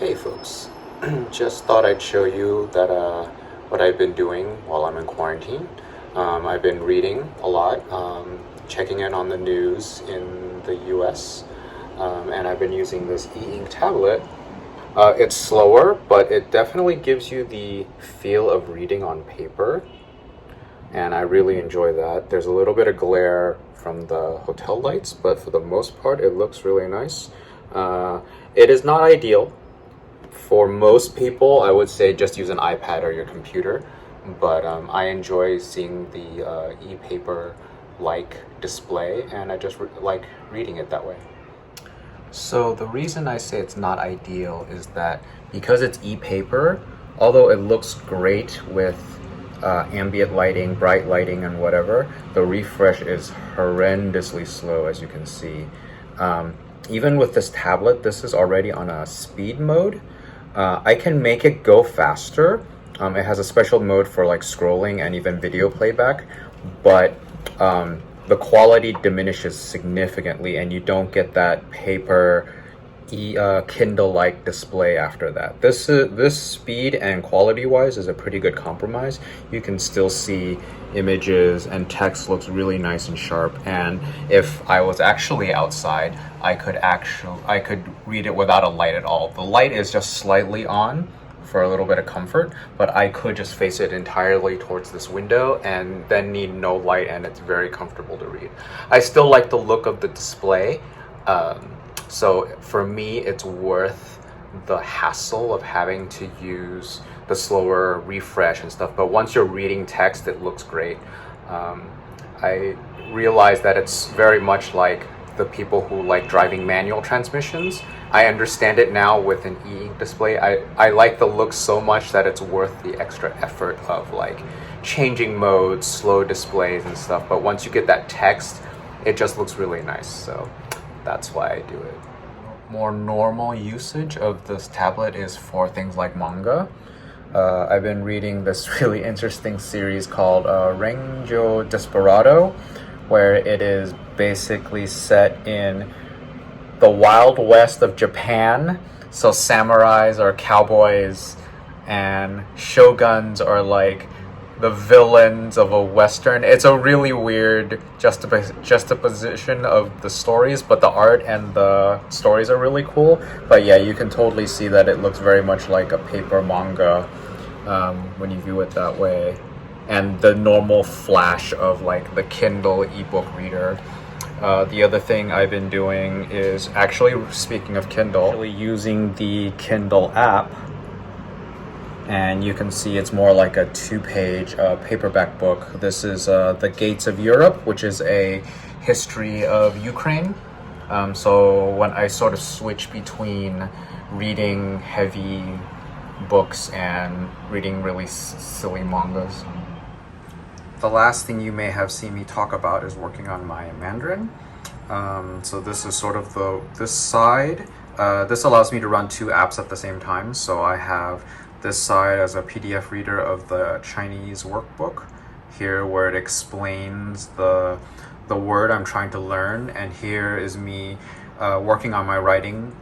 Hey folks, just thought I'd show you that what I've been doing while I'm in quarantine. I've been reading a lot, checking in on the news in the US, and I've been using this e-ink tablet. It's slower, but it definitely gives you the feel of reading on paper, and I really enjoy that. There's a little bit of glare from the hotel lights, but for the most part, it looks really nice. It is not ideal. For most people, I would say just use an iPad or your computer, but I enjoy seeing the e-paper like display, and I just like reading it that way. So the reason I say it's not ideal is that because it's e-paper, although it looks great with ambient lighting, bright lighting, and whatever, the refresh is horrendously slow, as you can see. Even with this tablet, this is already on a speed mode. I can make it go faster. It has a special mode for like scrolling and even video playback, but the quality diminishes significantly and you don't get that paper Kindle-like display after that. This speed and quality-wise is a pretty good compromise. You can still see images and text looks really nice and sharp. And if I was actually outside, I could read it without a light at all. The light is just slightly on for a little bit of comfort, but I could just face it entirely towards this window and then need no light, and it's very comfortable to read. I still like the look of the display. So for me, it's worth the hassle of having to use the slower refresh and stuff. But once you're reading text, it looks great. I realize that it's very much like the people who like driving manual transmissions. I understand it now with an e-ink display. I like the look so much that it's worth the extra effort of like changing modes, slow displays and stuff. But once you get that text, it just looks really nice. So that's why I do it. More normal usage of this tablet is for things like manga. I've been reading this really interesting series called Renjo Desperado, where it is basically set in the Wild West of Japan. So samurais are cowboys and shoguns are like the villains of a western. It's a really weird juxtaposition of the stories, but the art and the stories are really cool. But yeah, you can totally see that it looks very much like a paper manga when you view it that way. And the normal flash of like the Kindle ebook reader. The other thing I've been doing is actually, speaking of Kindle, using the Kindle app. And you can see it's more like a 2-page paperback book. This is The Gates of Europe, which is a history of Ukraine. So when I sort of switch between reading heavy books and reading really silly mangas. The last thing you may have seen me talk about is working on my Mandarin. So this is sort of this side. This allows me to run 2 apps at the same time. So I have this side as a PDF reader of the Chinese workbook, here where it explains the word I'm trying to learn, and here is me working on my writing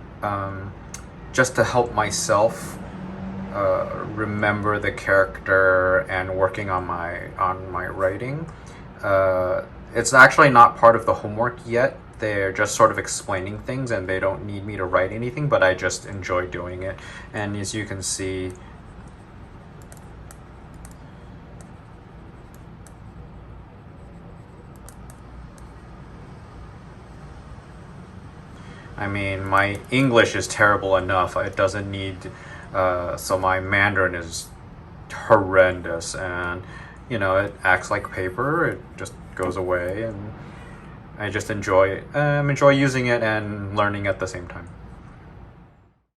just to help myself remember the character and working on my writing. It's actually not part of the homework yet. They're just sort of explaining things and they don't need me to write anything, but I just enjoy doing it. And as you can see, I mean, my English is terrible enough. It doesn't need, so my Mandarin is horrendous, and it acts like paper. It just goes away, and I just enjoy using it and learning at the same time.